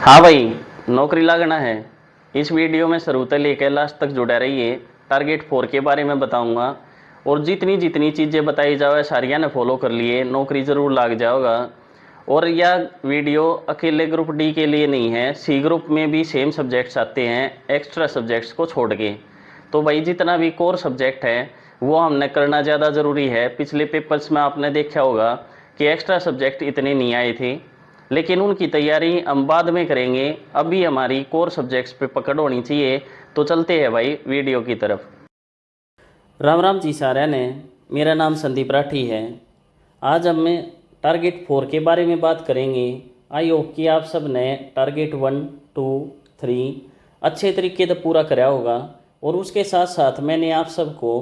हाँ भाई, नौकरी लगना है। इस वीडियो में शुरू से लेकर लास्ट तक जुड़ा रहिए। टारगेट 4 के बारे में बताऊंगा और जितनी जितनी चीज़ें बताई जाए सारिया ने फॉलो कर लिए, नौकरी ज़रूर लग जाएगा। और यह वीडियो अकेले ग्रुप डी के लिए नहीं है, सी ग्रुप में भी सेम सब्जेक्ट्स आते हैं एक्स्ट्रा सब्जेक्ट्स को छोड़ के। तो भाई जितना भी कोर सब्जेक्ट है वो हमने करना ज़्यादा ज़रूरी है। पिछले पेपर्स में आपने देखा होगा कि एक्स्ट्रा सब्जेक्ट इतने नहीं आए थे, लेकिन उनकी तैयारी हम बाद में करेंगे। अभी हमारी कोर सब्जेक्ट्स पे पकड़ होनी चाहिए। तो चलते हैं भाई वीडियो की तरफ। राम राम जी सारे ने, मेरा नाम संदीप राठी है। आज हम टारगेट 4 के बारे में बात करेंगे। आई होप कि आप सब ने टारगेट 1, 2, 3 अच्छे तरीके से पूरा कराया होगा। और उसके साथ साथ मैंने आप सबको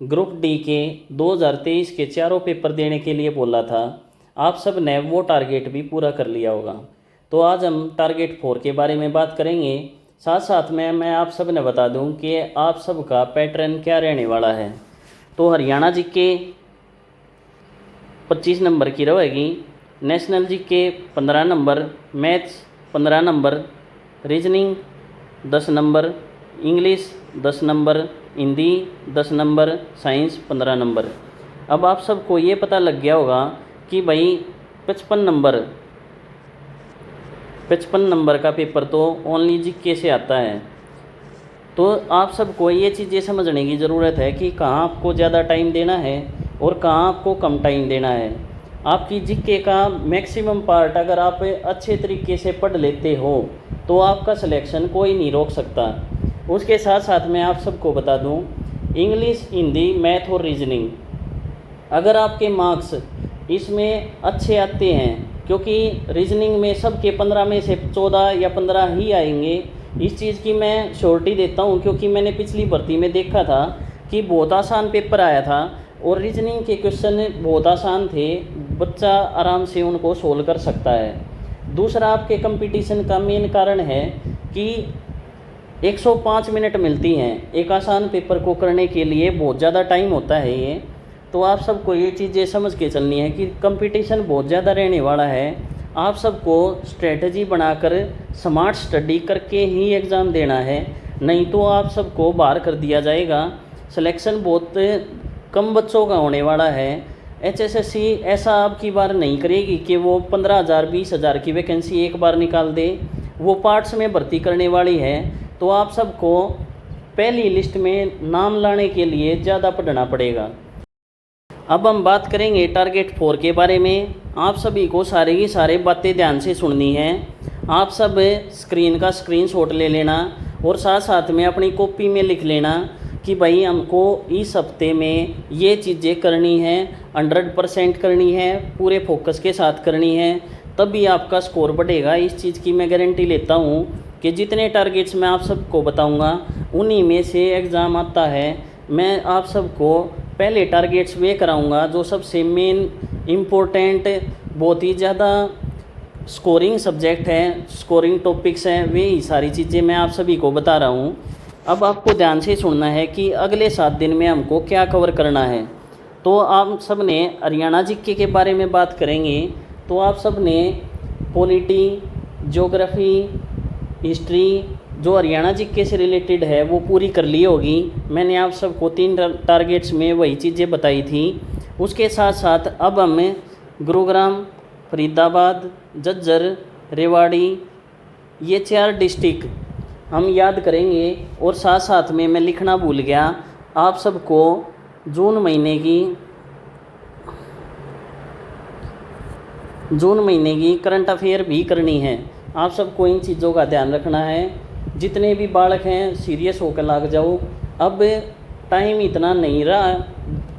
ग्रुप डी के 2023 के चारों पेपर देने के लिए बोला था। आप सब ने वो टारगेट भी पूरा कर लिया होगा। तो आज हम टारगेट 4 के बारे में बात करेंगे। साथ साथ में मैं आप सब ने बता दूं कि आप सब का पैटर्न क्या रहने वाला है। तो हरियाणा जी के 25 नंबर की रहेगी, नेशनल जी के 15 number, maths 15 number, reasoning 10 number, English 10 number, Hindi 10 number, science 15 number. अब आप सबको ये पता लग गया होगा कि भाई 55 नंबर का पेपर तो ओनली जीके से आता है। तो आप सबको ये चीज़ें समझने की ज़रूरत है कि कहाँ आपको ज़्यादा टाइम देना है और कहाँ आपको कम टाइम देना है। आपकी जीके का मैक्सिमम पार्ट अगर आप अच्छे तरीके से पढ़ लेते हो तो आपका सिलेक्शन कोई नहीं रोक सकता। उसके साथ साथ मैं आप सबको बता दूं, इंग्लिश, हिंदी, मैथ और रीजनिंग अगर आपके मार्क्स इसमें अच्छे आते हैं, क्योंकि रीजनिंग में सबके 15 में से 14 या 15 ही आएंगे, इस चीज़ की मैं श्योरिटी देता हूं। क्योंकि मैंने पिछली भर्ती में देखा था कि बहुत आसान पेपर आया था और रीजनिंग के क्वेश्चन बहुत आसान थे, बच्चा आराम से उनको सोल्व कर सकता है। दूसरा, आपके कंपटीशन का मेन कारण है कि 105 मिनट मिलती हैं एक आसान पेपर को करने के लिए, बहुत ज़्यादा टाइम होता है ये। तो आप सबको ये चीज़ें समझ के चलनी है कि कंपटीशन बहुत ज़्यादा रहने वाला है। आप सबको स्ट्रेटजी बनाकर स्मार्ट स्टडी करके ही एग्ज़ाम देना है, नहीं तो आप सबको बाहर कर दिया जाएगा। सिलेक्शन बहुत कम बच्चों का होने वाला है। एचएसएससी ऐसा अब की बार नहीं करेगी कि वो 15,000 20,000 की वैकेंसी एक बार निकाल दे, वो पार्ट्स में भर्ती करने वाली है। तो आप सबको पहली लिस्ट में नाम लाने के लिए ज़्यादा पढ़ना पड़ेगा। अब हम बात करेंगे टारगेट 4 के बारे में। आप सभी को सारे की सारे बातें ध्यान से सुननी है। आप सब स्क्रीन का स्क्रीनशॉट ले लेना और साथ साथ में अपनी कॉपी में लिख लेना कि भाई हमको इस हफ्ते में ये चीज़ें करनी है, 100% करनी है, पूरे फोकस के साथ करनी है, तभी आपका स्कोर बढ़ेगा। इस चीज़ की मैं गारंटी लेता हूँ कि जितने टारगेट्स मैं आप सबको बताऊँगा उन्हीं में से एग्ज़ाम आता है। मैं आप सबको पहले टारगेट्स वे कराऊंगा जो सबसे मेन इम्पोर्टेंट, बहुत ही ज़्यादा स्कोरिंग सब्जेक्ट हैं, स्कोरिंग टॉपिक्स हैं, वे ही सारी चीज़ें मैं आप सभी को बता रहा हूं। अब आपको ध्यान से सुनना है कि अगले 7 दिन में हमको क्या कवर करना है। तो आप सब ने हरियाणा जीके के बारे में बात करेंगे। तो आप सब ने पॉलिटी, ज्योग्राफी, हिस्ट्री जो हरियाणा जीके से रिलेटेड है वो पूरी कर ली होगी। मैंने आप सबको 3 टारगेट्स में वही चीज़ें बताई थी। उसके साथ साथ अब हम गुरुग्राम, फरीदाबाद, झज्जर, रेवाड़ी ये 4 डिस्ट्रिक्ट हम याद करेंगे। और साथ साथ में मैं लिखना भूल गया, आप सबको जून महीने की करंट अफेयर भी करनी है। आप सबको इन चीज़ों का ध्यान रखना है। जितने भी बालक हैं सीरियस होकर लग जाओ। अब टाइम इतना नहीं रहा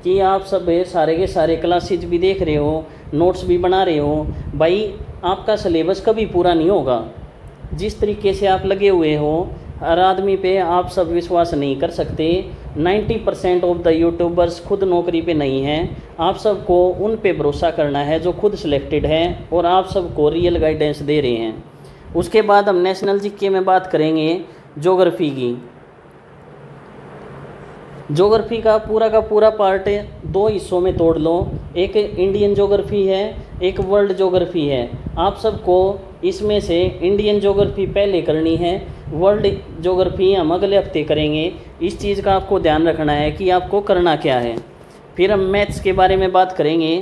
कि आप सब सारे के सारे क्लासेज भी देख रहे हो, नोट्स भी बना रहे हो। भाई आपका सिलेबस कभी पूरा नहीं होगा। जिस तरीके से आप लगे हुए हो, हर आदमी पे आप सब विश्वास नहीं कर सकते। 90% ऑफ द यूट्यूबर्स खुद नौकरी पे नहीं हैं। आप सबको उन पे भरोसा करना है जो खुद सिलेक्टेड हैं और आप सबको रियल गाइडेंस दे रहे हैं। उसके बाद हम नेशनल जीके में बात करेंगे ज्योग्राफी की। ज्योग्राफी का पूरा पार्ट 2 हिस्सों में तोड़ लो। एक इंडियन ज्योग्राफी है, एक वर्ल्ड ज्योग्राफी है। आप सबको इसमें से इंडियन ज्योग्राफी पहले करनी है, वर्ल्ड ज्योग्राफी हम अगले हफ्ते करेंगे। इस चीज़ का आपको ध्यान रखना है कि आपको करना क्या है। फिर हम मैथ्स के बारे में बात करेंगे।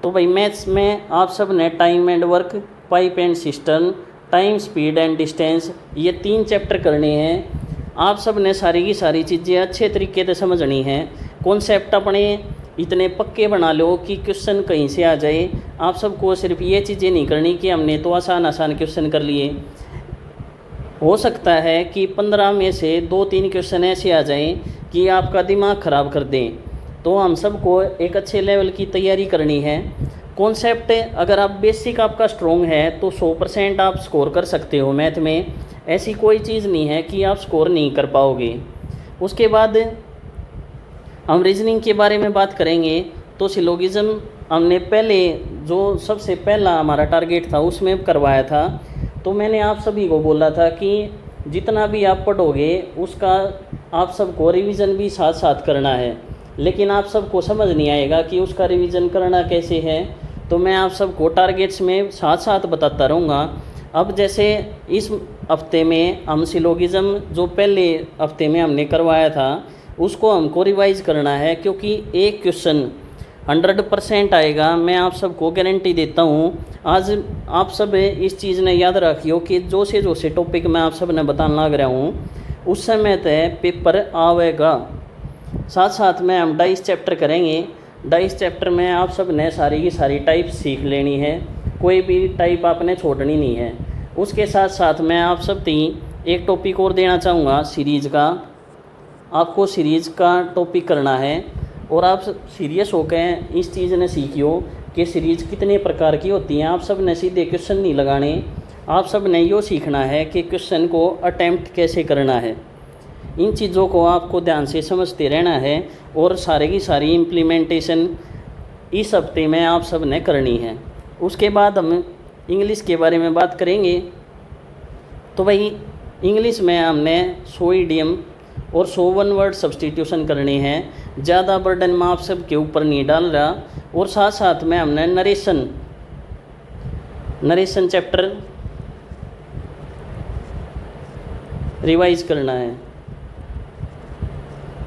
तो भाई मैथ्स में आप सब ने time and work, pipe and system, time, speed and distance, ये 3 चैप्टर करने हैं। आप सब ने सारी की सारी चीज़ें अच्छे तरीके से समझनी है। कॉन्सेप्ट अपने इतने पक्के बना लो कि क्वेश्चन कहीं से आ जाए। आप सबको सिर्फ ये चीज़ें नहीं करनी कि हमने तो आसान आसान क्वेश्चन कर लिए। हो सकता है कि 15 में से 2-3 क्वेश्चन ऐसे आ जाएं कि आपका दिमाग ख़राब कर दें। तो हम सबको एक अच्छे लेवल की तैयारी करनी है। कॉन्सेप्ट अगर आप बेसिक आपका स्ट्रॉन्ग है तो 100% आप स्कोर कर सकते हो मैथ में। ऐसी कोई चीज़ नहीं है कि आप स्कोर नहीं कर पाओगे। उसके बाद हम रीजनिंग के बारे में बात करेंगे। तो सिलोगिज्म हमने पहले जो सबसे पहला हमारा टारगेट था उसमें करवाया था। तो मैंने आप सभी को बोला था कि जितना भी आप पढ़ोगे उसका आप सबको रिवीजन भी साथ साथ करना है, लेकिन आप सबको समझ नहीं आएगा कि उसका रिवीजन करना कैसे है। तो मैं आप सबको टारगेट्स में साथ साथ बताता रहूँगा। अब जैसे इस हफ्ते में हम सिलोगिज्म जो पहले हफ्ते में हमने करवाया था उसको हमको रिवाइज़ करना है, क्योंकि एक क्वेश्चन 100% आएगा, मैं आप सबको गारंटी देता हूँ। आज आप सब इस चीज़ ने याद रखियो कि जो से टॉपिक मैं आप सब ने बताने लग रहा हूँ उस समय तय पेपर आवेगा। साथ साथ में हम 22 चैप्टर करेंगे। 22 चैप्टर में आप सब ने सारी की सारी टाइप सीख लेनी है, कोई भी टाइप आपने छोड़नी नहीं है। उसके साथ साथ मैं आप सब एक टॉपिक और देना चाहूँगा सीरीज़ का। आपको सीरीज़ का टॉपिक करना है और आप सीरियस होकर इस चीज़ ने सीखियो कि सीरीज़ कितने प्रकार की होती हैं। आप सब ने सीधे क्वेश्चन नहीं लगाने, आप सब ने यो सीखना है कि क्वेश्चन को अटेम्प्ट कैसे करना है। इन चीज़ों को आपको ध्यान से समझते रहना है और सारे की सारी इम्प्लीमेंटेशन इस हफ्ते में आप सब ने करनी है। उसके बाद हम इंग्लिश के बारे में बात करेंगे। तो भाई इंग्लिश में हमने 100 इडियम और 100 वन वर्ड सब्सटीट्यूशन करनी है। ज़्यादा बर्डन मैं आप सब के ऊपर नहीं डाल रहा। और साथ साथ में हमने नरेशन चैप्टर रिवाइज करना है।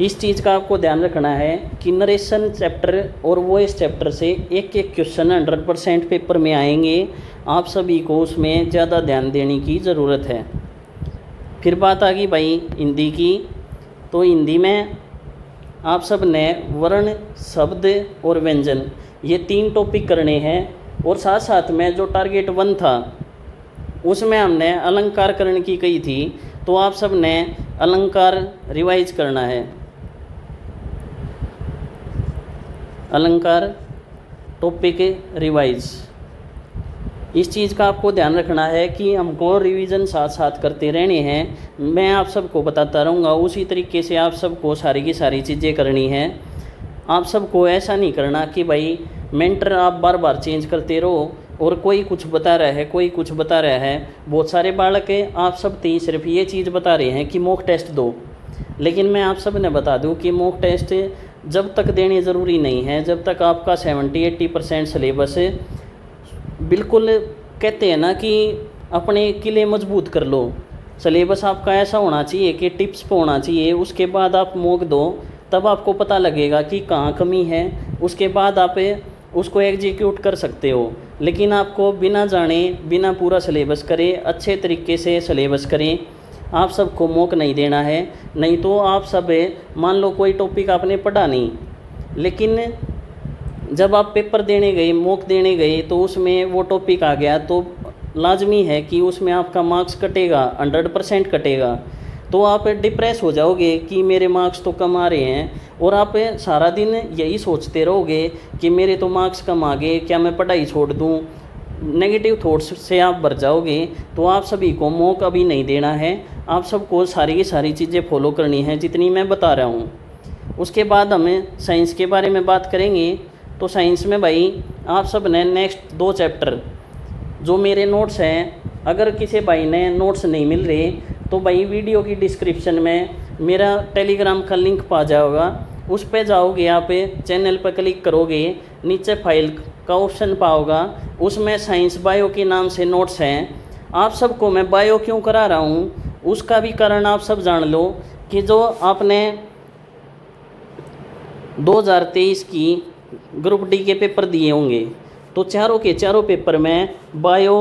इस चीज़ का आपको ध्यान रखना है कि नरेशन चैप्टर और वॉइस चैप्टर से एक एक क्वेश्चन 100% पेपर में आएंगे। आप सभी को उसमें ज़्यादा ध्यान देने की ज़रूरत है। फिर बात आ गई भाई हिंदी की। तो हिंदी में आप सब ने वर्ण, शब्द और व्यंजन, ये 3 टॉपिक करने हैं। और साथ साथ में जो टारगेट 1 था उसमें हमने अलंकार करने की कही थी, तो आप सब ने अलंकार रिवाइज करना है। अलंकार टॉपिक रिवाइज, इस चीज़ का आपको ध्यान रखना है कि हमको रिवीजन साथ साथ करते रहने हैं। मैं आप सबको बताता रहूँगा, उसी तरीके से आप सबको सारी की सारी चीज़ें करनी है। आप सबको ऐसा नहीं करना कि भाई मेंटर आप बार बार चेंज करते रहो और कोई कुछ बता रहा है, कोई कुछ बता रहा है। बहुत सारे बालक आप सब सिर्फ ये चीज़ बता रहे हैं कि मॉक टेस्ट दो, लेकिन मैं आप सब ने बता दूं कि मॉक टेस्ट जब तक देने ज़रूरी नहीं है जब तक आपका 70-80% सिलेबस, बिल्कुल कहते हैं ना कि अपने किले मजबूत कर लो। सिलेबस आपका ऐसा होना चाहिए कि टिप्स पे होना चाहिए, उसके बाद आप मॉक दो, तब आपको पता लगेगा कि कहाँ कमी है। उसके बाद आप उसको एग्जीक्यूट कर सकते हो। लेकिन आपको बिना जाने, बिना पूरा सिलेबस करे, अच्छे तरीके से सिलेबस करें। आप सबको मॉक नहीं देना है, नहीं तो आप सब मान लो कोई टॉपिक आपने पढ़ा नहीं, लेकिन जब आप पेपर देने गए, मॉक देने गए, तो उसमें वो टॉपिक आ गया, तो लाजमी है कि उसमें आपका मार्क्स कटेगा, 100% कटेगा। तो आप डिप्रेस हो जाओगे कि मेरे मार्क्स तो कम आ रहे हैं, और आप सारा दिन यही सोचते रहोगे कि मेरे तो मार्क्स कम आ गए, क्या मैं पढ़ाई छोड़ दूं। नेगेटिव थॉट्स से आप भर जाओगे। तो आप सभी को मौका भी नहीं देना है, आप सबको सारी की सारी चीज़ें फॉलो करनी है जितनी मैं बता रहा हूँ। उसके बाद हमें साइंस के बारे में बात करेंगे। तो साइंस में भाई आप सब ने नेक्स्ट 2 चैप्टर जो मेरे नोट्स हैं, अगर किसी भाई ने नोट्स नहीं मिल रहे तो भाई वीडियो की डिस्क्रिप्शन में मेरा टेलीग्राम का लिंक पा जाओगा, उस पे जाओगे, आप चैनल पर क्लिक करोगे, नीचे फाइल का ऑप्शन पाओगा, उसमें साइंस बायो के नाम से नोट्स हैं। आप सबको मैं बायो क्यों करा रहा हूँ उसका भी कारण आप सब जान लो कि जो आपने 2023 की ग्रुप डी के पेपर दिए होंगे तो चारों के चारों पेपर में बायो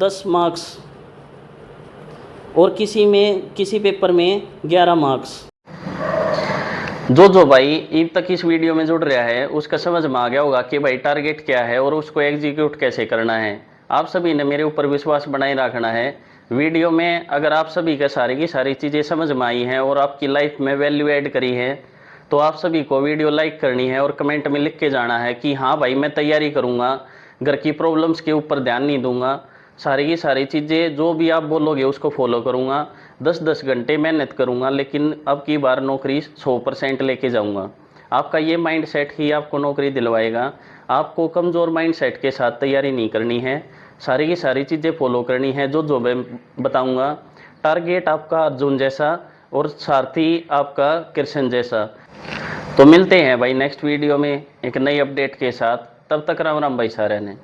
10 मार्क्स और किसी पेपर में 11 मार्क्स। जो भाई अब तक इस वीडियो में जुड़ रहा है उसका समझ में आ गया होगा कि भाई टारगेट क्या है और उसको एग्जीक्यूट कैसे करना है। आप सभी ने मेरे ऊपर विश्वास बनाए रखना है। वीडियो में अगर आप सभी का सारी की सारी चीज़ें समझ में आई हैं और आपकी लाइफ में वैल्यू ऐड करी है तो आप सभी को वीडियो लाइक करनी है और कमेंट में लिख के जाना है कि हाँ भाई मैं तैयारी करूँगा, घर की प्रॉब्लम्स के ऊपर ध्यान नहीं दूंगा, सारी की सारी चीज़ें जो भी आप बोलोगे उसको फॉलो करूँगा, 10-10 घंटे मेहनत करूँगा, लेकिन अब की बार नौकरी 100% लेके जाऊँगा। आपका ये माइंड सेट ही आपको नौकरी दिलवाएगा। आपको कमज़ोर माइंड सेट के साथ तैयारी नहीं करनी है, सारी की सारी चीज़ें फॉलो करनी है जो मैं बताऊँगा। टारगेट आपका अर्जुन जैसा और सारथी आपका कृष्ण जैसा। तो मिलते हैं भाई नेक्स्ट वीडियो में एक नई अपडेट के साथ। तब तक राम राम भाई सारे ने।